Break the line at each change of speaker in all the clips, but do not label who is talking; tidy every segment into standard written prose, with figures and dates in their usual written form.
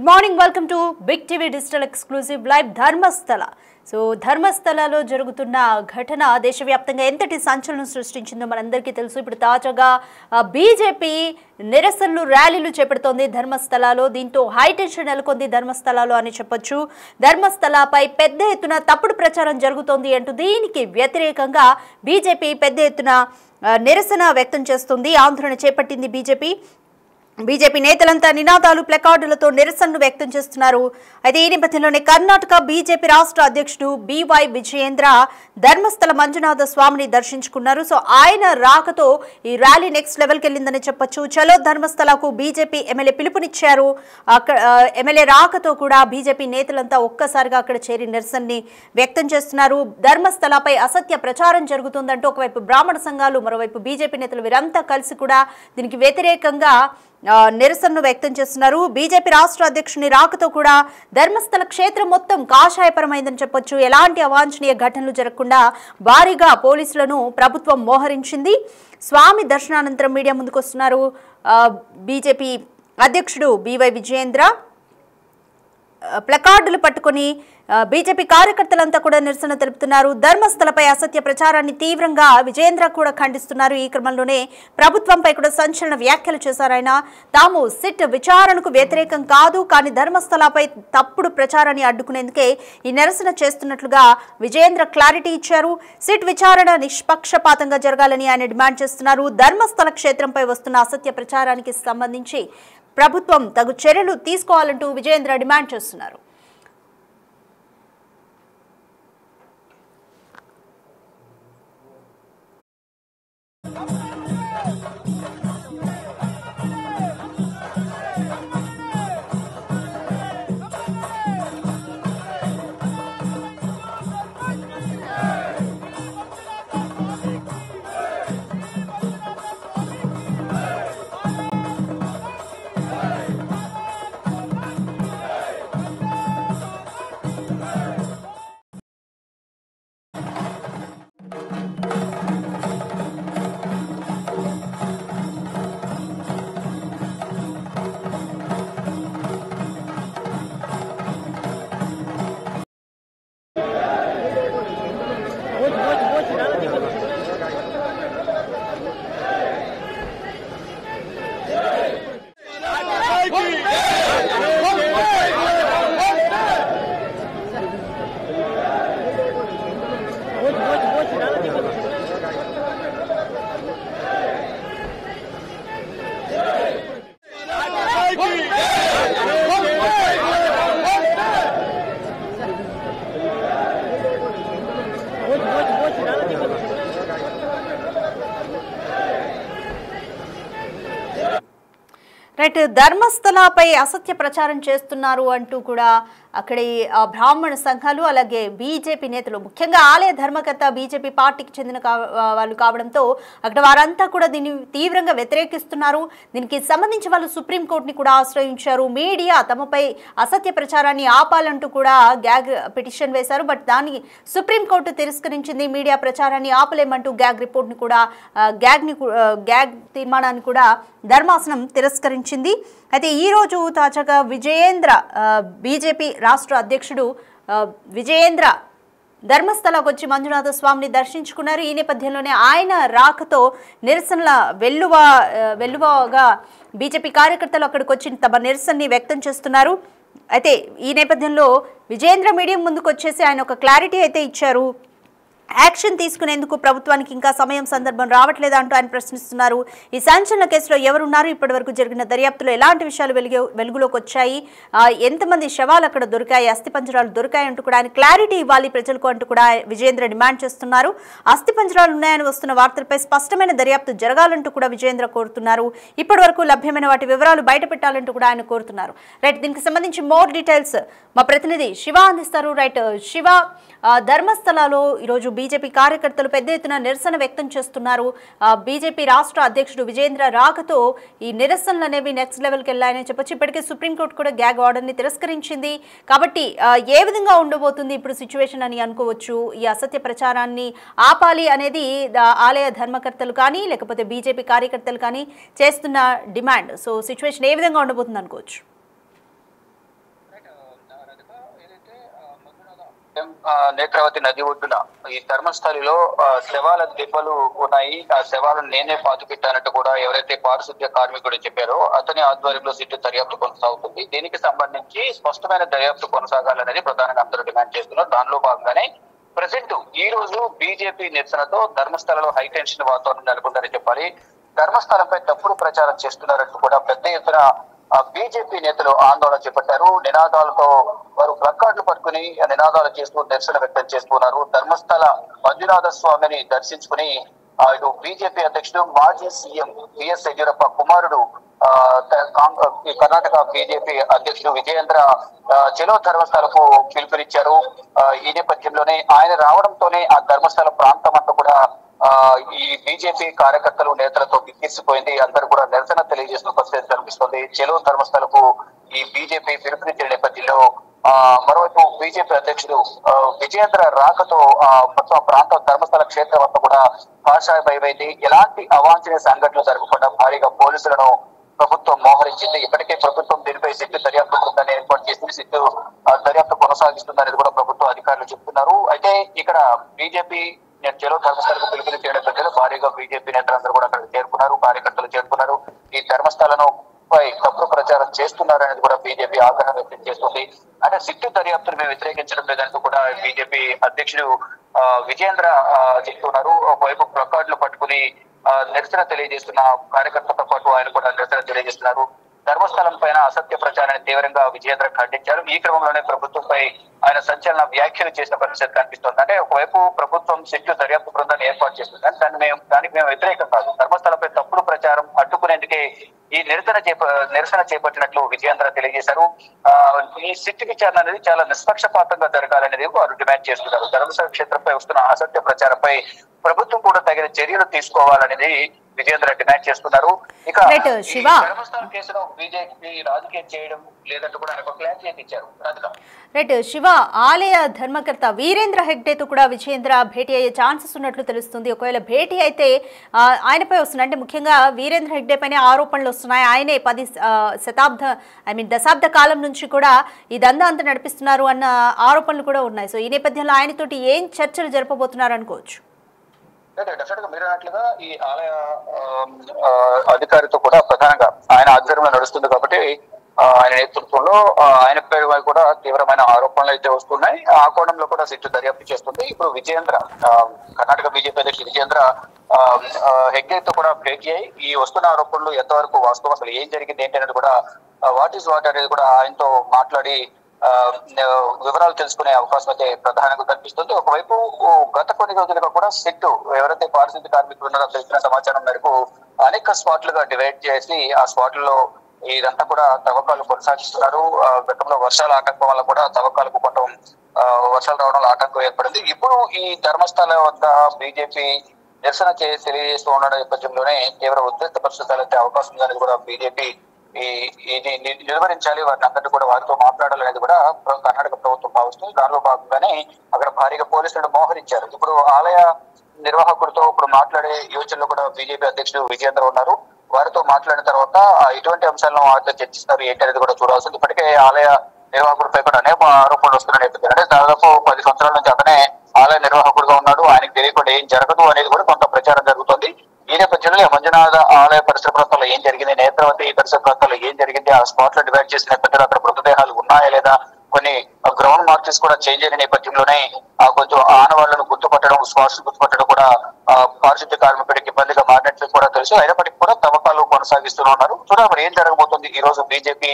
Good morning, welcome to Big TV digital exclusive live Dharmasthala. So ధర్మస్థలలో జరుగుతున్న ఘటన దేశవ్యాప్తంగా ఎంతటి సంచలనం సృష్టించిందో మనందరికీ తెలుసు. ఇప్పుడు తాజాగా బీజేపీ నిరసనలు ర్యాలీలు చేపడుతోంది ధర్మస్థలలో. దీంతో హైటెన్షన్ నెలకొంది ధర్మస్థలలో అని చెప్పొచ్చు. ధర్మస్థలపై పెద్ద ఎత్తున తప్పుడు ప్రచారం జరుగుతోంది అంటూ దీనికి వ్యతిరేకంగా బీజేపీ పెద్ద ఎత్తున నిరసన వ్యక్తం చేస్తుంది. ఆందోళన చేపట్టింది బీజేపీ నేతలంతా నినాదాలు ప్లకార్డులతో నిరసనను వ్యక్తం చేస్తున్నారు. అయితే ఈ నేపథ్యంలోనే కర్ణాటక బీజేపీ రాష్ట్ర అధ్యక్షుడు బివై విజయేంద్ర ధర్మస్థల మంజునాథ స్వామిని దర్శించుకున్నారు. సో ఆయన రాకతో ఈ ర్యాలీ నెక్స్ట్ లెవెల్కి వెళ్ళిందని చెప్పొచ్చు. చలో ధర్మస్థలకు బీజేపీ ఎమ్మెల్యే పిలుపునిచ్చారు. అక్కడ ఎమ్మెల్యే రాకతో కూడా బీజేపీ నేతలంతా ఒక్కసారిగా అక్కడ చేరి నిరసనని వ్యక్తం చేస్తున్నారు. ధర్మస్థలపై అసత్య ప్రచారం జరుగుతుందంటూ ఒకవైపు బ్రాహ్మణ సంఘాలు, మరోవైపు బీజేపీ నేతలు వీరంతా కలిసి కూడా దీనికి వ్యతిరేకంగా నిరసనను వ్యక్తం చేస్తున్నారు. బీజేపీ రాష్ట్ర అధ్యక్షుని రాకతో కూడా ధర్మస్థల క్షేత్రం మొత్తం కాషాయపరమైందని చెప్పొచ్చు. ఎలాంటి అవాంఛనీయ ఘటనలు జరగకుండా భారీగా పోలీసులను ప్రభుత్వం మోహరించింది. స్వామి దర్శనానంతరం మీడియా ముందుకు వస్తున్నారు బీజేపీ అధ్యక్షుడు బివై విజయేంద్ర. ప్లకార్డులు పట్టుకుని బీజేపీ కార్యకర్తలంతా కూడా నిరసన తెలుపుతున్నారు. ధర్మస్థలపై అసత్య ప్రచారాన్ని తీవ్రంగా విజయేంద్ర కూడా ఖండిస్తున్నారు. ఈ క్రమంలోనే ప్రభుత్వంపై కూడా సంచలన వ్యాఖ్యలు చేశారు ఆయన. తాము సిట్ విచారణకు వ్యతిరేకం కాదు, కానీ ధర్మస్థలపై తప్పుడు ప్రచారాన్ని అడ్డుకునేందుకే ఈ నిరసన చేస్తున్నట్లుగా విజయేంద్ర క్లారిటీ ఇచ్చారు. సిట్ విచారణ నిష్పక్షపాతంగా జరగాలని ఆయన డిమాండ్ చేస్తున్నారు. ధర్మస్థల క్షేత్రంపై వస్తున్న అసత్య ప్రచారానికి సంబంధించి ప్రభుత్వం తగు చర్యలు తీసుకోవాలంటూ విజయేంద్ర డిమాండ్ చేస్తున్నారు. రైట్, ధర్మస్థలపై అసత్య ప్రచారం చేస్తున్నారు అంటూ కూడా అక్కడి బ్రాహ్మణ సంఘాలు అలాగే బీజేపీ నేతలు, ముఖ్యంగా ఆలయ ధర్మకర్త బీజేపీ పార్టీకి చెందిన వాళ్ళు కావడంతో అక్కడ వారంతా కూడా దీన్ని తీవ్రంగా వ్యతిరేకిస్తున్నారు. దీనికి సంబంధించి వాళ్ళు సుప్రీంకోర్టుని కూడా ఆశ్రయించారు. మీడియా తమపై అసత్య ప్రచారాన్ని ఆపాలంటూ కూడా గ్యాగ్ పిటిషన్ వేశారు. బట్ దాన్ని సుప్రీంకోర్టు తిరస్కరించింది. మీడియా ప్రచారాన్ని ఆపలేమంటూ గ్యాగ్ రిపోర్ట్ని కూడా గ్యాగ్ తీర్మానాన్ని కూడా ధర్మాసనం తిరస్కరించింది. అయితే ఈరోజు తాజాగా విజయేంద్ర బీజేపీ రాష్ట్ర అధ్యక్షుడు విజయేంద్ర ధర్మస్థలకు వచ్చి మంజునాథ స్వామిని దర్శించుకున్నారు. ఈ నేపథ్యంలోనే ఆయన రాకతో నిరసనల వెల్లువగా బీజేపీ కార్యకర్తలు అక్కడికి వచ్చి తమ నిరసనని వ్యక్తం చేస్తున్నారు. అయితే ఈ నేపథ్యంలో విజయేంద్ర మీడియం ముందుకు వచ్చేసి ఆయన ఒక క్లారిటీ అయితే ఇచ్చారు. యాక్షన్ తీసుకునేందుకు ప్రభుత్వానికి ఇంకా సమయం సందర్భం రావట్లేదా అంటూ ఆయన ప్రశ్నిస్తున్నారు. ఈ సంచలన కేసులో ఎవరున్నారు, ఇప్పటి వరకు జరిగిన దర్యాప్తులో ఎలాంటి విషయాలు వెలుగులోకి వచ్చాయి, ఎంతమంది శవాలు అక్కడ దొరికాయి, అస్థిపంజరాలు దొరికాయి అంటూ కూడా ఆయన క్లారిటీ ఇవ్వాలి ప్రజలకు అంటూ కూడా విజయేంద్ర డిమాండ్ చేస్తున్నారు. అస్థిపంజరాలు ఉన్నాయని వస్తున్న వార్తలపై స్పష్టమైన దర్యాప్తు జరగాలంటూ కూడా విజయేంద్ర కోరుతున్నారు. ఇప్పటి వరకు లభ్యమైన వాటి వివరాలు బయట పెట్టాలంటూ కూడా ఆయన కోరుతున్నారు. రైట్, దీనికి సంబంధించి మోర్ డీటెయిల్స్ మా ప్రతినిధి శివ అందిస్తారు. రైట్ శివ, ధర్మస్థలలో ఈరోజు బీజేపీ కార్యకర్తలు పెద్ద ఎత్తున నిరసన వ్యక్తం చేస్తున్నారు. బీజేపీ రాష్ట్ర అధ్యక్షుడు విజయేంద్ర రాకతో ఈ నిరసనలు అనేవి నెక్స్ట్ లెవెల్కి వెళ్ళాయని చెప్పొచ్చు. ఇప్పటికే సుప్రీంకోర్టు కూడా గ్యాగ్ ఆర్డర్ని తిరస్కరించింది. కాబట్టి ఏ విధంగా ఉండబోతుంది ఇప్పుడు సిచ్యువేషన్ అని అనుకోవచ్చు. ఈ అసత్య ప్రచారాన్ని ఆపాలి అనేది ఆలయ ధర్మకర్తలు కానీ లేకపోతే బీజేపీ కార్యకర్తలు కానీ చేస్తున్న డిమాండ్. సో సిచ్యువేషన్ ఏ విధంగా ఉండబోతుంది అనుకోవచ్చు?
పాలెం నేత్రావతి నది ఒడ్డున ఈ ధర్మస్థలిలో శవాల దెబ్బలు ఉన్నాయి. ఆ శవాలను నేనే పాతి పెట్టానంటూ కూడా ఎవరైతే పారిశుద్ధ్య కార్మికుడు చెప్పారో అతని ఆధ్వర్యంలో సిట్టు దర్యాప్తు కొనసాగుతుంది. దీనికి సంబంధించి స్పష్టమైన దర్యాప్తు కొనసాగాలనేది ప్రధానంగా అందరూ డిమాండ్ చేస్తున్నారు. దానిలో భాగంగానే ప్రజెంట్ ఈ రోజు బీజేపీ నిరసనతో ధర్మస్థలలో హైటెన్షన్ వాతావరణం నెలకొందని చెప్పాలి. ధర్మస్థలంపై తప్పుడు ప్రచారం చేస్తున్నారంటూ కూడా పెద్ద ఎత్తున బీజేపీ నేతలు ఆందోళన చేపట్టారు. నినాదాలతో వారు ప్లకార్డులు పట్టుకుని నినాదాలు చేస్తూ నిరసన వ్యక్తం చేస్తున్నారు. ధర్మస్థల మంజునాథ స్వామిని దర్శించుకుని ఇటు బీజేపీ అధ్యక్షుడు మాజీ సీఎం బిఎస్ యడ్యూరప్ప కుమారుడు కర్ణాటక బీజేపీ అధ్యక్షుడు విజయేంద్ర చెలో ధర్మస్థలకు పిలుపునిచ్చారు. ఈ నేపథ్యంలోనే ఆయన రావడంతోనే ఆ ధర్మస్థల ప్రాంతం అంతా కూడా ఈ బీజేపీ కార్యకర్తలు నేతలతో గిక్కిసిపోయింది. అందరూ కూడా నిరసన తెలియజేస్తున్న పరిస్థితి కనిపిస్తుంది. చెలో ధర్మస్థలకు ఈ బీజేపీ పిలుపునిచ్చిన నేపథ్యంలో మరోవైపు బీజేపీ అధ్యక్షుడు విజయేంద్ర రాకతో మొత్తం ప్రాంతం ధర్మస్థల క్షేత్రం అంతా కూడా కాషాయమైంది. ఎలాంటి అవాంఛనీయ సంఘటనలు జరగకుండా భారీగా పోలీసులను ప్రభుత్వం మోహరించింది. ఇప్పటికే ప్రభుత్వం దీనిపై సిట్టు దర్యాప్తు బృందాన్ని ఏర్పాటు చేసింది. సిట్టు దర్యాప్తు కొనసాగిస్తుందనేది కూడా ప్రభుత్వ అధికారులు చెప్తున్నారు. అయితే ఇక్కడ బీజేపీ చెలో ధర్మస్థలకు పిలుపునిచ్చే నేపథ్యంలో భారీగా బీజేపీ నేతలందరూ కూడా అక్కడికి చేరుకున్నారు, కార్యకర్తలు చేరుకున్నారు. ఈ ధర్మస్థలను పై తప్పుడు ప్రచారం చేస్తున్నారనేది కూడా బీజేపీ ఆగ్రహం వ్యక్తం చేస్తుంది. అంటే సిట్టు దర్యాప్తును మేము వ్యతిరేకించడం లేదంటూ కూడా బీజేపీ అధ్యక్షుడు విజయేంద్ర చెప్తున్నారు. ఒకవైపు ప్లకార్డులు పట్టుకుని నిరసన తెలియజేస్తున్న కార్యకర్తలతో పాటు ఆయన కూడా నిరసన తెలియజేస్తున్నారు. ధర్మస్థలం పైన అసత్య ప్రచారాన్ని తీవ్రంగా విజయేంద్ర ఖండించారు. ఈ క్రమంలోనే ప్రభుత్వంపై ఆయన సంచలన వ్యాఖ్యలు చేసిన పరిస్థితి కనిపిస్తోంది. అంటే ఒకవైపు ప్రభుత్వం సిట్టు దర్యాప్తు బృందాన్ని ఏర్పాటు చేస్తుంది, దానికి మేము వ్యతిరేకం కాదు. ధర్మస్థలంపై తప్పుడు ప్రచారం అడ్డుకునేందుకే ఈ నిరసన చేపట్టినట్లు విజయేంద్ర తెలియజేశారు. ఈ సిట్టు విచారణ అనేది చాలా నిష్పక్షపాతంగా జరగాలనేది వారు డిమాండ్ చేస్తున్నారు. ధర్మస్థల క్షేత్రంపై వస్తున్న అసత్య ప్రచారంపై ప్రభుత్వం కూడా తగిన చర్యలు తీసుకోవాలనేది విజయేంద్ర డిమాండ్ చేస్తున్నారు. ఇక ధర్మస్థల కేసును బీజేపీ రాజకీయం చేయడం లేదంటూ కూడా ఆయన క్లారిటీ ఇచ్చారు.
రైట్ శివ, ఆలయ ధర్మకర్త వీరేంద్ర హెగ్డేతో కూడా విజయేంద్ర భేటీ అయ్యే ఛాన్సెస్ ఉన్నట్లు తెలుస్తుంది. ఒకవేళ భేటీ అయితే ఆయనపై వస్తున్నాయి, అంటే ముఖ్యంగా వీరేంద్ర హెగ్డే పైన ఆరోపణలు వస్తున్నాయి. ఆయనే 10 దశాబ్ద కాలం నుంచి కూడా ఈ దందా అంతా నడిపిస్తున్నారు అన్న ఆరోపణలు కూడా ఉన్నాయి. సో ఈ నేపథ్యంలో ఆయనతోటి ఏం చర్చలు జరపబోతున్నారు అనుకోవచ్చు?
డెఫినెట్ గా మీరు అన్నట్లుగా ఈ ఆలయ అధికారితో కూడా ప్రధానంగా ఆయన ఆధ్వర్యంలో నడుస్తుంది కాబట్టి ఆయన నేతృత్వంలో ఆయన పేరు కూడా తీవ్రమైన ఆరోపణలు అయితే వస్తున్నాయి. ఆ కోణంలో కూడా సిట్టు దర్యాప్తు చేస్తుంది. ఇప్పుడు విజయేంద్ర కర్ణాటక బీజేపీ అధ్యక్షుడు విజయేంద్ర హెగ్డేతో కూడా భేటీ అయ్యి ఈ వస్తున్న ఆరోపణలు ఎంతవరకు వాస్తవం, అసలు ఏం జరిగింది ఏంటి అనేది కూడా వాట్ ఈస్ వాట్ అనేది కూడా ఆయనతో మాట్లాడి వివరాలు తెలుసుకునే అవకాశం అయితే ప్రధానంగా కనిపిస్తుంది. ఒకవైపు గత కొన్ని రోజులుగా కూడా సిట్టు ఎవరైతే పారిశుద్ధ్య కార్మికులు ఉన్నారో తెలిసిన సమాచారం మేరకు అనేక స్పాట్లుగా డివైడ్ చేసి ఆ స్పాట్లలో ఇదంతా కూడా తవ్వకాలు కొనసాగిస్తున్నారు. గతంలో వర్షాల ఆటంకం వల్ల కూడా తవ్వకాలకు కొంచెం వర్షాలు రావడంలో ఆటంకం ఏర్పడింది. ఇప్పుడు ఈ ధర్మస్థల వద్ద బీజేపీ నిరసన తెలియజేస్తూ ఉన్న నేపథ్యంలోనే తీవ్ర ఉద్రిక్త పరిస్థితులు అయితే అవకాశం ఉందనేది కూడా బీజేపీ ఇది నిలువరించాలి, వారిని అందరినీ కూడా వారితో మాట్లాడాలనేది కూడా కర్ణాటక ప్రభుత్వం భావిస్తుంది. దానిలో భాగంగానే అక్కడ భారీగా పోలీసులను మోహరించారు. ఇప్పుడు ఆలయ నిర్వాహకుడితో ఇప్పుడు మాట్లాడే యోచనలో కూడా బీజేపీ అధ్యక్షుడు విజయేంద్ర ఉన్నారు. వారితో మాట్లాడిన తర్వాత ఎటువంటి అంశాలను వారితో చర్చిస్తారు ఏంటి అనేది కూడా చూడాల్సింది. ఇప్పటికే ఆలయ నిర్వాహకుడిపై కూడా అనేక ఆరోపణలు వస్తున్న నేపథ్యం, అంటే దాదాపు 10 సంవత్సరాల నుంచి అతనే ఆలయ నిర్వాహకుడిగా ఉన్నాడు, ఆయనకు తెలియకుండా ఏం జరగదు అనేది కూడా కొంత ప్రచారం జరుగుతుంది. ఈ నేపథ్యంలో మంజునాథ ఆలయ పరిసర ప్రాంతాల్లో ఏం జరిగింది, నేత్రావతి పరిసర ప్రాంతాల్లో ఏం జరిగింది, ఆ స్పాట్ లో డివైడ్ చేసిన నేపథ్యంలో అక్కడ మృతదేహాలు ఉన్నాయా లేదా, కొన్ని గ్రౌండ్ మార్క్స్ కూడా చేంజ్ అయిన నేపథ్యంలోనే కొంచెం ఆనవాళ్లను గుర్తుపట్టడం, స్పాట్స్ గుర్తుపట్టడం కూడా పారిశుద్ధ్య కార్మికుడికి ఇబ్బందిగా మారినట్లు కూడా తెలుసు. అయినప్పటికీ కూడా తవ్వకాలు కొనసాగిస్తూ ఉన్నారు. చూడాలి మరి ఏం జరగబోతుంది. ఈ రోజు బీజేపీ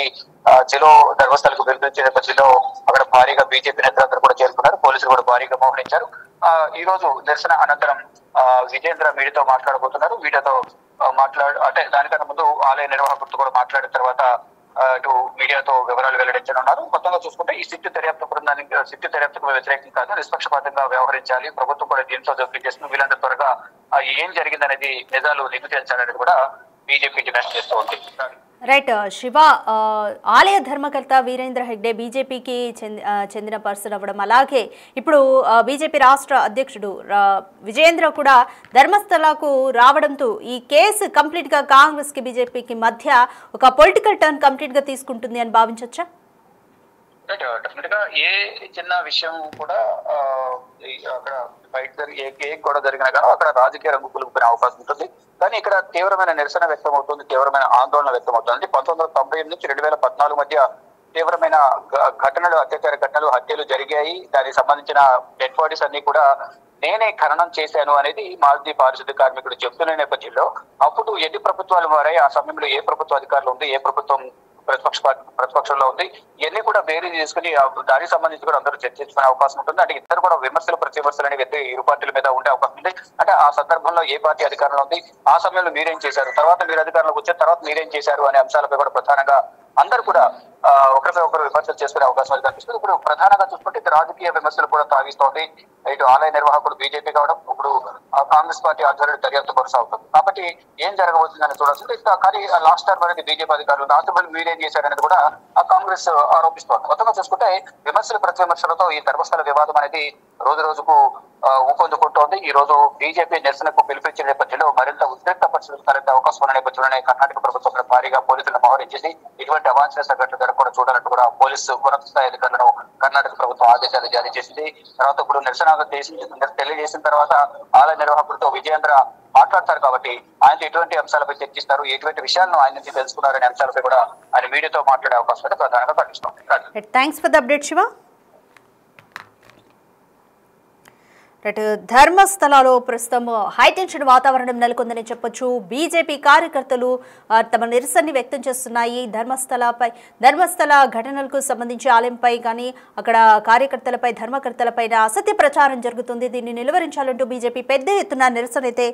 చెలో ధర్మస్థలకు పిలుపునిచ్చే నేపథ్యంలో అక్కడ భారీగా బీజేపీ నేతలందరూ కూడా చేరుకున్నారు, పోలీసులు కూడా భారీగా మోహరించారు. ఈ రోజు నిరసన అనంతరం విజయేంద్ర మీడియాతో మాట్లాడబోతున్నారు. మీడియాతో అంటే దానికన్నా ముందు ఆలయ నిర్వాహకుడితో కూడా మాట్లాడిన తర్వాత ఇటు మీడియాతో వివరాలు వెల్లడించనున్నారు. మొత్తంగా చూసుకుంటే ఈ సిట్టు దర్యాప్తుకు వ్యతిరేకం కాదు, నిష్పక్షపాతంగా వ్యవహరించాలి, ప్రభుత్వం కూడా దీంతో జోక్యం చేస్తుంది, వీళ్ళంతా త్వరగా ఏం జరిగిందనేది నిజాలు నిగ్గు తేల్చాలనేది కూడా బీజేపీ డిమాండ్ చేస్తూ ఉంది.
రైట్ శివ, ఆలయ ధర్మకర్త వీరేంద్ర హెగ్డే బీజేపీకి చెందిన పర్సన్ అవ్వడం, అలాగే ఇప్పుడు బీజేపీ రాష్ట్ర అధ్యక్షుడు విజయేంద్ర కూడా ధర్మస్థలకు రావడంతో ఈ కేసు కంప్లీట్గా కాంగ్రెస్కి బీజేపీకి మధ్య ఒక పొలిటికల్ టర్న్ కంప్లీట్గా తీసుకుంటుంది అని భావించవచ్చా?
డెఫినెట్ గా ఏ చిన్న విషయం కూడా అక్కడ బయట ఏ గొడవ జరిగినా కానీ అక్కడ రాజకీయ రంగు పులుపుకునే అవకాశం ఉంటుంది. కానీ ఇక్కడ తీవ్రమైన నిరసన వ్యక్తం అవుతుంది, తీవ్రమైన ఆందోళన వ్యక్తం అవుతుంది. 1998 నుంచి 2014 మధ్య తీవ్రమైన ఘటనలు, అత్యాచార ఘటనలు, హత్యలు జరిగాయి. దానికి సంబంధించిన డెడ్ బాడీస్ అన్ని కూడా నేనే ఖననం చేశాను అనేది మాజీ పారిశుద్ధ్య కార్మికుడు చెప్తున్న నేపథ్యంలో అప్పుడు ఎన్ని ప్రభుత్వాలు మారాయి, ఆ సమయంలో ఏ ప్రభుత్వ అధికారులు ఉంది, ఏ ప్రభుత్వం ప్రతిపక్షంలో ఉంది, ఇవన్నీ కూడా బేరీ తీసుకుని దానికి సంబంధించి కూడా అందరూ చర్చించుకునే అవకాశం ఉంటుంది. అంటే ఇద్దరు కూడా విమర్శలు ప్రతివిమర్శలు అనేవి ఇరు పార్టీల మీద ఉండే అవకాశం ఉంది. అంటే ఆ సందర్భంలో ఏ పార్టీ అధికారంలో ఉంది, ఆ సమయంలో మీరేం చేశారు, తర్వాత మీరు అధికారంలోకి వచ్చిన తర్వాత మీరేం చేశారు అనే అంశాలపై కూడా ప్రధానంగా అందరూ కూడా ఒకరిపై ఒకరు విమర్శలు చేసుకునే అవకాశాలు కనిపిస్తుంది. ఇప్పుడు ప్రధానంగా చూసుకుంటే రాజకీయ విమర్శలు కూడా తాగిస్తోంది. ఇటు ఆలయ నిర్వాహకుడు బీజేపీ కావడం, ఇప్పుడు కాంగ్రెస్ పార్టీ ఆధ్వర్యంలో దర్యాప్తు కొనసాగుతుంది. కాబట్టి ఏం జరగబోతుందని చూడాల్సింది. కానీ లాస్ట్ టర్మ్ అనేది బీజేపీ అధికారులు, రాష్ట్రపతి మీరేం చేశారనేది కూడా ఆ కాంగ్రెస్ ఆరోపిస్తోంది. మొత్తంగా చూసుకుంటే విమర్శలు ప్రతి విమర్శలతో ఈ ధర్మస్థల వివాదం అనేది రోజు రోజుకు ఊపందుకుంటోంది. ఈ రోజు బీజేపీ నిరసనకు పిలిపించిన నేపథ్యంలో మరింత ఉద్రిక్త పరిస్థితులు తలెత్తే అవకాశం ఉన్న నేపథ్యంలోనే కర్ణాటక ప్రభుత్వం భారీగా పోలీసులను మోహరించేసి ఇటువంటి అవాంఛనీయ సంఘటనలు జరగకుండా చూడాలంటూ కూడా పోలీసు ఉన్నత స్థాయి అధికారులను కర్ణాటక ప్రభుత్వం ఆదేశాలు జారీ చేసింది. తర్వాత ఇప్పుడు నిరసన తెలియజేసిన తర్వాత ఆలయ నిర్వాహకుడితో విజయేంద్ర మాట్లాడతారు కాబట్టి ఆయనతో ఎటువంటి అంశాలపై చర్చిస్తారు, ఎటువంటి విషయాలను ఆయన నుంచి తెలుసుకున్నారనే అంశాలపై కూడా ఆయన మీడియాతో మాట్లాడే అవకాశం అయితే ప్రధానంగా కనిపిస్తుంది.
Thanks for the update Shiva. ధర్మస్థలాలో ప్రస్తుతం హైటెన్షన్ వాతావరణం నెలకొందని చెప్పొచ్చు. బీజేపీ కార్యకర్తలు తమ నిరసనని వ్యక్తం చేస్తున్నాయి. ధర్మస్థల ఘటనలకు సంబంధించి ఆలయంపై కానీ అక్కడ కార్యకర్తలపై, ధర్మకర్తలపైన అసత్య ప్రచారం జరుగుతుంది. దీన్ని నిలువరించాలంటూ బీజేపీ పెద్ద ఎత్తున నిరసన అయితే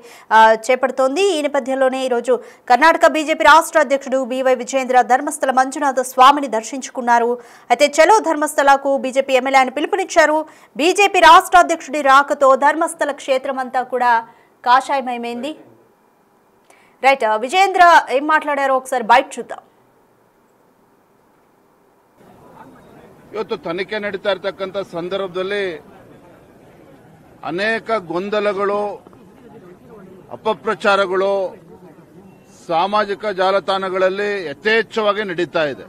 చేపడుతోంది. ఈ నేపథ్యంలోనే ఈరోజు కర్ణాటక బీజేపీ రాష్ట్ర అధ్యక్షుడు బివై విజయేంద్ర ధర్మస్థల మంజునాథ స్వామిని దర్శించుకున్నారు. అయితే చలో ధర్మస్థలకు బీజేపీ ఎమ్మెల్యేని పిలుపునిచ్చారు. బీజేపీ రాష్ట్ర అధ్యక్షుడి రాకతో ధర్మస్థల క్షేత్రం అంతా కూడా కాషాయమయమైంది. రైట్, విజయేంద్ర ఏం మాట్లాడారో ఒకసారి బయట చూద్దాం.
ಇವತ್ತು ತನಿಖೆ ನಡೀತಾ ಇರತಕ್ಕಂಥ ಸಂದರ್ಭದಲ್ಲಿ ಅನೇಕ ಗೊಂದಲಗಳು, ಅಪಪ್ರಚಾರಗಳು ಸಾಮಾಜಿಕ ಜಾಲತಾಣಗಳಲ್ಲಿ ಯಥೇಚ್ಛವಾಗಿ ನಡೀತಾ ಇದೆ.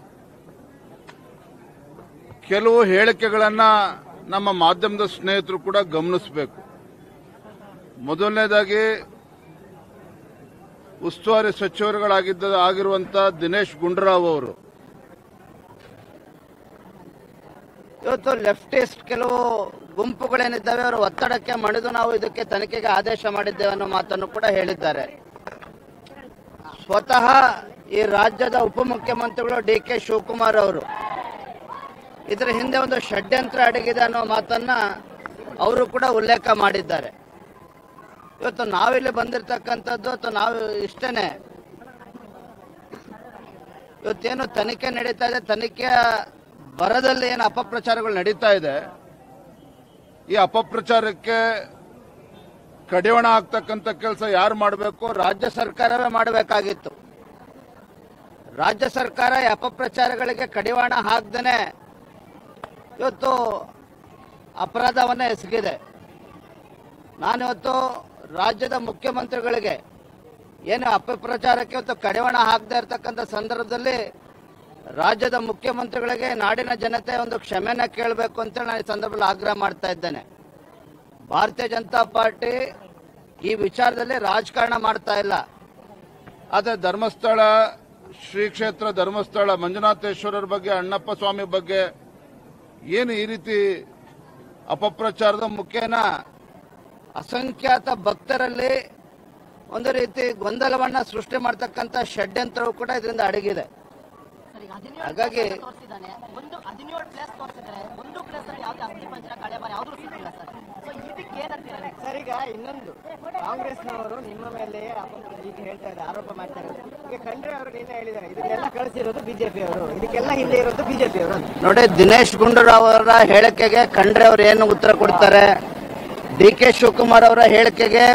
ಕೆಲವು ಹೇಳಿಕೆಗಳನ್ನ ನಮ್ಮ ಮಾಧ್ಯಮದ ಸ್ನೇಹಿತರು ಕೂಡ ಗಮನಿಸಬೇಕು. ಮೊದಲನೇದಾಗಿ ಉಸ್ತುವಾರಿ ಸಚಿವರುಗಳಾಗಿರುವಂತಹ ದಿನೇಶ್ ಗುಂಡೂರಾವ್ ಅವರು
ಇವತ್ತು ಲೆಫ್ಟಿಸ್ಟ್ ಕೆಲವು ಗುಂಪುಗಳೇನಿದ್ದಾವೆ ಅವರ ಒತ್ತಡಕ್ಕೆ ಮಣಿದು ನಾವು ಇದಕ್ಕೆ ತನಿಖೆಗೆ ಆದೇಶ ಮಾಡಿದ್ದೇವೆ ಅನ್ನೋ ಮಾತನ್ನು ಕೂಡ ಹೇಳಿದ್ದಾರೆ. ಸ್ವತಃ ಈ ರಾಜ್ಯದ ಉಪಮುಖ್ಯಮಂತ್ರಿಗಳು ಡಿ.ಕೆ. ಶಿವಕುಮಾರ್ ಅವರು ಇದರ ಹಿಂದೆ ಒಂದು ಷಡ್ಯಂತ್ರ ಅಡಗಿದೆ ಅನ್ನೋ ಮಾತನ್ನ ಅವರು ಕೂಡ ಉಲ್ಲೇಖ ಮಾಡಿದ್ದಾರೆ. ಇವತ್ತು ನಾವಿಲ್ಲಿ ಬಂದಿರತಕ್ಕಂಥದ್ದು ಅಥವಾ ನಾವು ಇಷ್ಟೇನೆ, ಇವತ್ತೇನು ತನಿಖೆ ನಡೀತಾ ಇದೆ, ತನಿಖೆಯ ಬರದಲ್ಲಿ ಏನು ಅಪಪ್ರಚಾರಗಳು ನಡೀತಾ ಇದೆ, ಈ ಅಪಪ್ರಚಾರಕ್ಕೆ ಕಡಿವಾಣ ಆಗ್ತಕ್ಕಂಥ ಕೆಲಸ ಯಾರು ಮಾಡಬೇಕು? ರಾಜ್ಯ ಸರ್ಕಾರವೇ ಮಾಡಬೇಕಾಗಿತ್ತು. ರಾಜ್ಯ ಸರ್ಕಾರ ಈ ಅಪಪ್ರಚಾರಗಳಿಗೆ ಕಡಿವಾಣ ಹಾಕ್ದೇನೆ ಇವತ್ತು ಅಪರಾಧವನ್ನೇ ಎಸಗಿದೆ. ನಾನಿವತ್ತು ರಾಜ್ಯದ ಮುಖ್ಯಮಂತ್ರಿಗಳಿಗೆ ಏನು ಅಪಪ್ರಚಾರಕ್ಕೆ ಇವತ್ತು ಕಡಿವಾಣ ಹಾಕದೇ ಇರತಕ್ಕಂಥ ಸಂದರ್ಭದಲ್ಲಿ ರಾಜ್ಯದ ಮುಖ್ಯಮಂತ್ರಿಗಳಿಗೆ ನಾಡಿನ ಜನತೆ ಒಂದು ಕ್ಷಮೆನ ಕೇಳಬೇಕು ಅಂತೇಳಿ ನಾನು ಈ ಸಂದರ್ಭದಲ್ಲಿ ಆಗ್ರಹ ಮಾಡ್ತಾ ಇದ್ದೇನೆ. ಭಾರತೀಯ ಜನತಾ ಪಾರ್ಟಿ ಈ ವಿಚಾರದಲ್ಲಿ ರಾಜಕಾರಣ ಮಾಡ್ತಾ ಇಲ್ಲ.
ಆದರೆ ಧರ್ಮಸ್ಥಳ ಶ್ರೀ ಕ್ಷೇತ್ರ ಧರ್ಮಸ್ಥಳ ಮಂಜುನಾಥೇಶ್ವರರ ಬಗ್ಗೆ, ಅಣ್ಣಪ್ಪ ಸ್ವಾಮಿ ಬಗ್ಗೆ ಏನು ಈ ರೀತಿ ಅಪಪ್ರಚಾರದ ಮುಖೇನ
ಅಸಂಖ್ಯಾತ ಭಕ್ತರಲ್ಲಿ ಒಂದು ರೀತಿ ಗೊಂದಲವನ್ನ ಸೃಷ್ಟಿ ಮಾಡತಕ್ಕಂಥ ಷಡ್ಯಂತ್ರವು ಕೂಡ ಇದರಿಂದ ಅಡಗಿದೆ. ಹಾಗಾಗಿ
ಸರ್, ಈಗ ಇನ್ನೊಂದು ಕಾಂಗ್ರೆಸ್ನವರು ನಿಮ್ಮ ಮೇಲೆ ಈಗ ಹೇಳ್ತಾ ಇದ್ದಾರೆ, ಆರೋಪ ಮಾಡ್ತಾ ಇದ್ದಾರೆ. ಈಗ ಖಂಡ್ರೆ ಅವರು ನಿನ್ನೆ ಹೇಳಿದ್ದಾರೆ ಇದನ್ನೆಲ್ಲ ಕಳಿಸಿರೋದು ಬಿಜೆಪಿ ಅವರು, ಇದಕ್ಕೆಲ್ಲ ಹಿಂದೆ ಇರೋದು ಬಿಜೆಪಿ ಅವರು.
ನೋಡಿ, ದಿನೇಶ್ ಗುಂಡೂರಾವ್ ಅವರ ಹೇಳಿಕೆಗೆ ಖಂಡ್ರೆ ಅವರು ಏನು ಉತ್ತರ ಕೊಡ್ತಾರೆ? ಡಿ.ಕೆ. ಶಿವಕುಮಾರ್ ಅವರ ಹೇಳಿಕೆಗೆ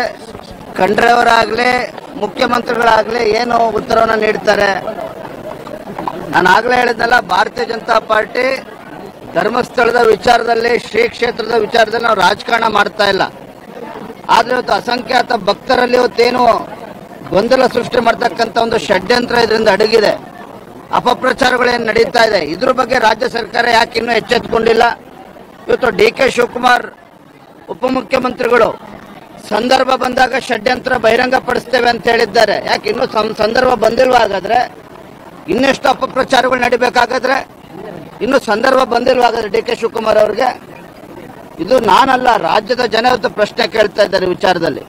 ಖಂಡ್ರೆ ಅವರಾಗ್ಲಿ ಮುಖ್ಯಮಂತ್ರಿಗಳಾಗ್ಲಿ ಏನು ಉತ್ತರವನ್ನು ನೀಡ್ತಾರೆ? ನಾನು ಆಗ್ಲೇ ಹೇಳಿದ್ನಲ್ಲ, ಭಾರತೀಯ ಜನತಾ ಪಾರ್ಟಿ ಧರ್ಮಸ್ಥಳದ ವಿಚಾರದಲ್ಲಿ, ಶ್ರೀ ಕ್ಷೇತ್ರದ ವಿಚಾರದಲ್ಲಿ ನಾವು ರಾಜಕಾರಣ ಮಾಡ್ತಾ ಇಲ್ಲ. ಆದ್ರೆ ಇವತ್ತು ಅಸಂಖ್ಯಾತ ಭಕ್ತರಲ್ಲಿ ಇವತ್ತೇನು ಗೊಂದಲ ಸೃಷ್ಟಿ ಮಾಡ್ತಕ್ಕಂಥ ಒಂದು ಷಡ್ಯಂತ್ರ ಇದರಿಂದ ಅಡಗಿದೆ. ಅಪಪ್ರಚಾರಗಳೇನು ನಡೀತಾ ಇದೆ, ಇದ್ರ ಬಗ್ಗೆ ರಾಜ್ಯ ಸರ್ಕಾರ ಯಾಕೆ ಇನ್ನೂ ಎಚ್ಚೆತ್ತುಕೊಂಡಿಲ್ಲ? ಇವತ್ತು DK ಶಿವಕುಮಾರ್ ಉಪಮುಖ್ಯಮಂತ್ರಿಗಳು ಸಂದರ್ಭ ಬಂದಾಗ ಷಡ್ಯಂತ್ರ ಬಹಿರಂಗಪಡಿಸ್ತೇವೆ ಅಂತ ಹೇಳಿದ್ದಾರೆ. ಯಾಕೆ ಇನ್ನೂ ಸಂದರ್ಭ ಬಂದಿಲ್ವಾ? ಹಾಗಾದ್ರೆ ಇನ್ನೆಷ್ಟು ಅಪಪ್ರಚಾರಗಳು ನಡಿಬೇಕಾಗಾದ್ರೆ ಇನ್ನೂ ಸಂದರ್ಭ ಬಂದಿಲ್ವಾ ಹಾಗಾದ್ರೆ DK ಶಿವಕುಮಾರ್ ಅವ್ರಿಗೆ? ಇದು ನಾನಲ್ಲ, ರಾಜ್ಯದ ಜನ ಇವತ್ತು ಪ್ರಶ್ನೆ ಕೇಳ್ತಾ ಇದ್ದಾರೆ ವಿಚಾರದಲ್ಲಿ.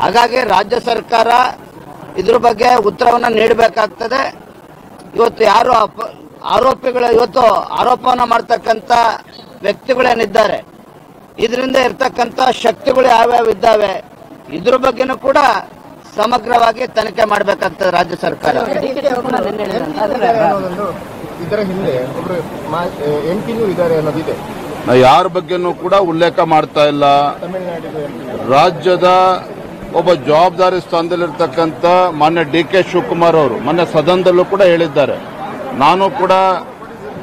ಹಾಗಾಗಿ ರಾಜ್ಯ ಸರ್ಕಾರ ಇದ್ರ ಬಗ್ಗೆ ಉತ್ತರವನ್ನು ನೀಡಬೇಕಾಗ್ತದೆ. ಇವತ್ತು ಯಾರು ಆರೋಪಿಗಳು, ಇವತ್ತು ಆರೋಪವನ್ನು ಮಾಡ್ತಕ್ಕಂಥ ವ್ಯಕ್ತಿಗಳೇನಿದ್ದಾರೆ, ಇದರಿಂದ ಇರ್ತಕ್ಕಂಥ ಶಕ್ತಿಗಳು ಯಾವ್ಯಾವ ಇದ್ದಾವೆ, ಇದ್ರ ಬಗ್ಗೆನೂ ಕೂಡ ಸಮಗ್ರವಾಗಿ ತನಿಖೆ ಮಾಡಬೇಕಾಗ್ತದೆ ರಾಜ್ಯ ಸರ್ಕಾರ.
ಇದರ ಹಿಂದೆ ಒಬ್ಬರು ಎಂಪಿನೂ ಇದ್ದಾರೆ ಅನ್ನೋದಿದೆ.
ಯಾರ ಬಗ್ಗೆನೂ ಕೂಡ ಉಲ್ಲೇಖ ಮಾಡ್ತಾ ಇಲ್ಲ. ರಾಜ್ಯದ ಒಬ್ಬ ಜವಾಬ್ದಾರಿ ಸ್ಥಾನದಲ್ಲಿರ್ತಕ್ಕಂಥ ಮಾನ್ಯ DK ಶಿವಕುಮಾರ್ ಅವರು ಮೊನ್ನೆ ಸದನದಲ್ಲೂ ಕೂಡ ಹೇಳಿದ್ದಾರೆ, ನಾನು ಕೂಡ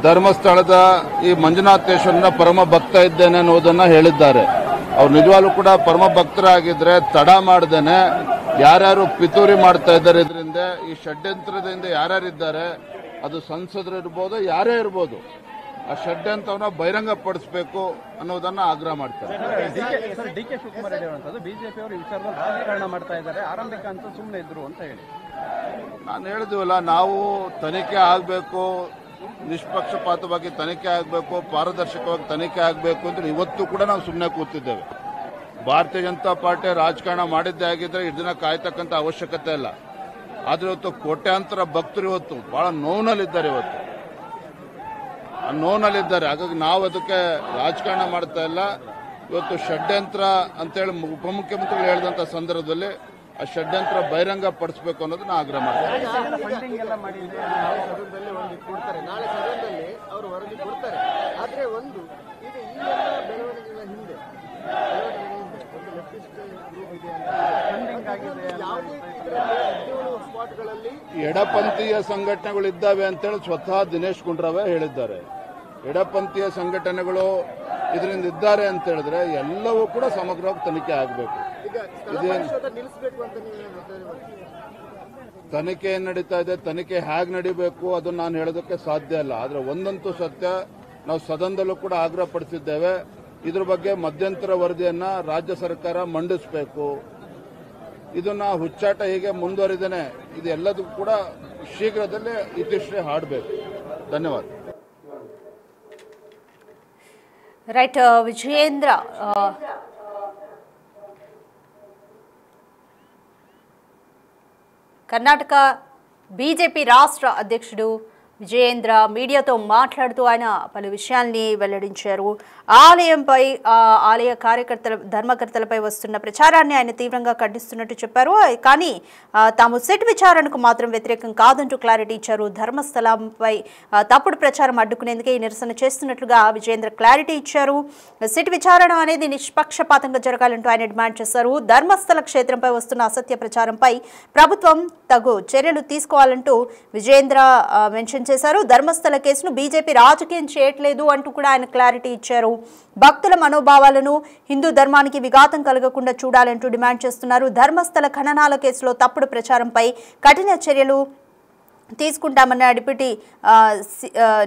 ಧರ್ಮಸ್ಥಳದ ಈ ಮಂಜುನಾಥೇಶ್ವರನ ಪರಮ ಭಕ್ತ ಇದ್ದೇನೆ ಅನ್ನೋದನ್ನ ಹೇಳಿದ್ದಾರೆ. ಅವ್ರು ನಿಜವಾಗ್ಲೂ ಕೂಡ ಪರಮ ಭಕ್ತರಾಗಿದ್ರೆ ತಡ ಮಾಡ್ದೇನೆ ಯಾರ್ಯಾರು ಪಿತೂರಿ ಮಾಡ್ತಾ ಇದ್ದಾರೆ, ಇದರಿಂದ ಈ ಷಡ್ಯಂತ್ರದಿಂದ ಯಾರ್ಯಾರಿದ್ದಾರೆ, ಅದು ಸಂಸದರು ಇರ್ಬೋದು, ಯಾರೇ ಇರ್ಬೋದು, ಆ ಷಡ್ಯಂತ್ರವನ್ನ ಬಹಿರಂಗಪಡಿಸಬೇಕು ಅನ್ನೋದನ್ನ ಆಗ್ರಹ ಮಾಡ್ತಾರೆ.
DK ಶಿವಕುಮಾರ್ ಹೇಳುವಂತದ್ದು ಬಿಜೆಪಿ ಅವರು ಈ ವಿಚಾರದಲ್ಲಿ ರಾಜಕಾರಣ ಮಾಡ್ತಾ ಇದ್ದಾರೆ, ಆರಂಭಿಕ ಅಂತ ಸುಮ್ಮನೆ ಇದ್ರು ಅಂತ ಹೇಳಿ
ನಾನು ಹೇಳಿದ್ವಲ್ಲ, ನಾವು ತನಿಖೆ ಆಗಬೇಕು, ನಿಷ್ಪಕ್ಷಪಾತವಾಗಿ ತನಿಖೆ ಆಗಬೇಕು, ಪಾರದರ್ಶಕವಾಗಿ ತನಿಖೆ ಆಗಬೇಕು ಅಂತ ಇವತ್ತು ಕೂಡ ನಾವು ಸುಮ್ಮನೆ ಕೂತಿದ್ದೇವೆ. ಭಾರತೀಯ ಜನತಾ ಪಾರ್ಟಿ ರಾಜಕಾರಣ ಮಾಡಿದ್ದೇ ಆಗಿದ್ರೆ ಇಷ್ಟು ದಿನ ಕಾಯ್ತಕ್ಕಂಥ ಅವಶ್ಯಕತೆ ಇಲ್ಲ. ಆದ್ರೆ ಇವತ್ತು ಕೋಟ್ಯಾಂತರ ಭಕ್ತರು ಇವತ್ತು ಬಹಳ ನೋವಿನಲ್ಲಿದ್ದಾರೆ, ಇವತ್ತು ಆ ನೋವಿನಲ್ಲಿದ್ದಾರೆ. ಹಾಗಾಗಿ ನಾವು ಅದಕ್ಕೆ ರಾಜಕಾರಣ ಮಾಡ್ತಾ ಇಲ್ಲ. ಇವತ್ತು ಷಡ್ಯಂತ್ರ ಅಂತೇಳಿ ಉಪಮುಖ್ಯಮಂತ್ರಿಗಳು ಹೇಳಿದಂಥ ಸಂದರ್ಭದಲ್ಲಿ ಆ ಷಡ್ಯಂತ್ರ ಬಹಿರಂಗ ಪಡಿಸಬೇಕು ಅನ್ನೋದನ್ನ ಆಗ್ರಹ ಮಾಡ್ತಾರೆ.
ನಾಳೆ ಸದನದಲ್ಲಿ ಅವರು ವರದಿ ಕೊಡ್ತಾರೆ. ಆದ್ರೆ ಒಂದು ಈಗ ಈ ಎಲ್ಲ ಬೆಳವಣಿಗೆಗಳ ಹಿಂದೆ ಒಂದು ಲೆಫ್ಟಿಸ್ಟ್ ಗ್ರೂಪ್ ಇದೆ ಅಂತ ಯಾವುದೇ ಸ್ಪಾಟ್ಗಳಲ್ಲಿ
ಎಡಪಂಥೀಯ ಸಂಘಟನೆಗಳು ಇದ್ದಾವೆ ಅಂತೇಳಿ ಸ್ವತಃ ದಿನೇಶ್ ಗುಂಡೂರಾವ್ ಹೇಳಿದ್ದಾರೆ. ಎಡಪಂಥೀಯ ಸಂಘಟನೆಗಳು ಇದರಿಂದ ಇದ್ದಾರೆ ಅಂತ ಹೇಳಿದ್ರೆ ಎಲ್ಲವೂ ಕೂಡ ಸಮಗ್ರವಾಗಿ ತನಿಖೆ ಆಗಬೇಕು. ತನಿಖೆ ಏನ್ ನಡೀತಾ ಇದೆ, ತನಿಖೆ ಹೇಗೆ ನಡೀಬೇಕು ಅದನ್ನ ನಾನು ಹೇಳೋದಕ್ಕೆ ಸಾಧ್ಯ ಇಲ್ಲ. ಆದ್ರೆ ಒಂದಂತೂ ಸತ್ಯ, ನಾವು ಸದನದಲ್ಲೂ ಕೂಡ ಆಗ್ರಹ ಪಡಿಸಿದ್ದೇವೆ, ಇದ್ರ ಬಗ್ಗೆ ಮಧ್ಯಂತರ ವರದಿಯನ್ನ ರಾಜ್ಯ ಸರ್ಕಾರ ಮಂಡಿಸಬೇಕು. ಇದನ್ನ ಹುಚ್ಚಾಟ ಹೀಗೆ ಮುಂದುವರಿದೇನೆ ಇದೆಲ್ಲದಕ್ಕೂ ಕೂಡ ಶೀಘ್ರದಲ್ಲೇ ಇತಿಶ್ರೀ ಹಾಡಬೇಕು. ಧನ್ಯವಾದ.
ರೈಟ್ ವಿಜಯೇಂದ್ರ, కర్ణాటక బీజేపీ రాష్ట్ర అధ్యక్షుడు విజయేంద్ర మీడియాతో మాట్లాడుతూ ఆయన పలు విషయాల్ని వెల్లడించారు. ఆలయంపై ఆలయ కార్యకర్తల ధర్మకర్తలపై వస్తున్న ప్రచారాన్ని ఆయన తీవ్రంగా ఖండిస్తున్నట్టు చెప్పారు. కానీ తాము సిట్ విచారణకు మాత్రం వ్యతిరేకం కాదంటూ క్లారిటీ ఇచ్చారు. ధర్మస్థలంపై తప్పుడు ప్రచారం అడ్డుకునేందుకే ఈ నిరసన చేస్తున్నట్లుగా విజయేంద్ర క్లారిటీ ఇచ్చారు. సిట్ విచారణ అనేది నిష్పక్షపాతంగా జరగాలంటూ ఆయన డిమాండ్ చేశారు. ధర్మస్థల క్షేత్రంపై వస్తున్న అసత్య ప్రచారంపై ప్రభుత్వం తగు చర్యలు తీసుకోవాలంటూ విజయేంద్ర మెన్షన్ చేశారు. ధర్మస్థల కేసును బీజేపీ రాజకీయం చేయట్లేదు అంటూ కూడా ఆయన క్లారిటీ ఇచ్చారు. భక్తుల మనోభావాలను, హిందూ ధర్మానికి విఘాతం కలగకుండా చూడాలంటూ డిమాండ్ చేస్తున్నారు. ధర్మస్థల ఖననాల కేసులో తప్పుడు ప్రచారంపై కఠిన చర్యలు తీసుకుంటామన్న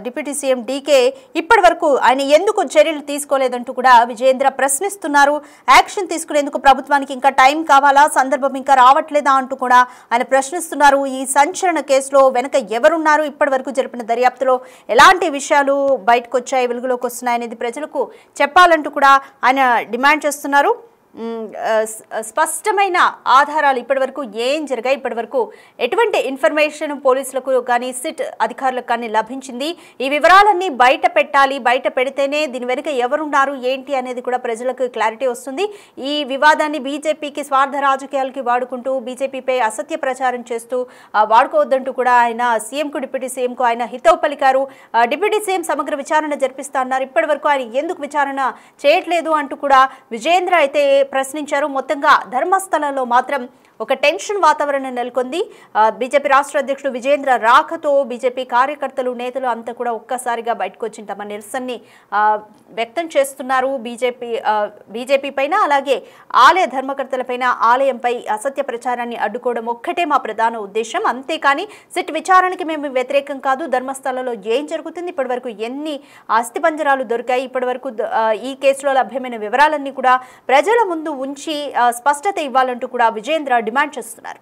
డిప్యూటీ సీఎం డీకే ఇప్పటి వరకు ఆయన ఎందుకు చర్యలు తీసుకోలేదంటూ కూడా విజయేంద్ర ప్రశ్నిస్తున్నారు. యాక్షన్ తీసుకునేందుకు ప్రభుత్వానికి ఇంకా టైం కావాలా, సందర్భం ఇంకా రావట్లేదా అంటూ కూడా ఆయన ప్రశ్నిస్తున్నారు. ఈ సంచలన కేసులో వెనక ఎవరున్నారు, ఇప్పటి వరకు జరిపిన దర్యాప్తులో ఎలాంటి విషయాలు బయటకు వచ్చాయి, వెలుగులోకి వస్తున్నాయనేది ప్రజలకు చెప్పాలంటూ కూడా ఆయన డిమాండ్ చేస్తున్నారు. స్పష్టమైన ఆధారాలు ఇప్పటివరకు ఏం జరిగాయి, ఇప్పటివరకు ఎటువంటి ఇన్ఫర్మేషన్ పోలీసులకు కానీ సిట్ అధికారులకు కానీ లభించింది, ఈ వివరాలన్నీ బయట పెట్టాలి. బయట పెడితేనే దీని వెనుక ఎవరున్నారు ఏంటి అనేది కూడా ప్రజలకు క్లారిటీ వస్తుంది. ఈ వివాదాన్ని బీజేపీకి స్వార్థ రాజకీయాలకి వాడుకుంటూ బీజేపీపై అసత్య ప్రచారం చేస్తూ వాడుకోవద్దంటూ కూడా ఆయన సీఎంకు డిప్యూటీ సీఎంకు ఆయన హితవు పలికారు. డిప్యూటీ సీఎం సమగ్ర విచారణ జరిపిస్తా అన్నారు. ఇప్పటి వరకు ఆయన ఎందుకు విచారణ చేయట్లేదు అంటూ కూడా విజయేంద్ర అయితే ప్రశ్నించారు. మొత్తంగా ధర్మస్థలంలో మాత్రం ఒక టెన్షన్ వాతావరణం నెలకొంది. బీజేపీ రాష్ట్ర అధ్యక్షుడు విజేంద్ర రాకతో బీజేపీ కార్యకర్తలు నేతలు అంతా కూడా ఒక్కసారిగా బయటకు వచ్చి తమ నిరసనని వ్యక్తం చేస్తున్నారు. బీజేపీ పైన అలాగే ఆలయ ధర్మకర్తలపైన ఆలయంపై అసత్య ప్రచారాన్ని అడ్డుకోవడం ఒక్కటే మా ప్రధాన ఉద్దేశం, అంతేకాని సిట్ విచారణకి మేము వ్యతిరేకం కాదు. ధర్మస్థలంలో ఏం జరుగుతుంది, ఇప్పటివరకు ఎన్ని అస్థిపంజరాలు దొరికాయి, ఇప్పటివరకు ఈ కేసులో లభ్యమైన వివరాలన్నీ కూడా ప్రజల ముందు ఉంచి స్పష్టత ఇవ్వాలంటూ కూడా విజేంద్ర డిమాండ్ చేస్తున్నారు.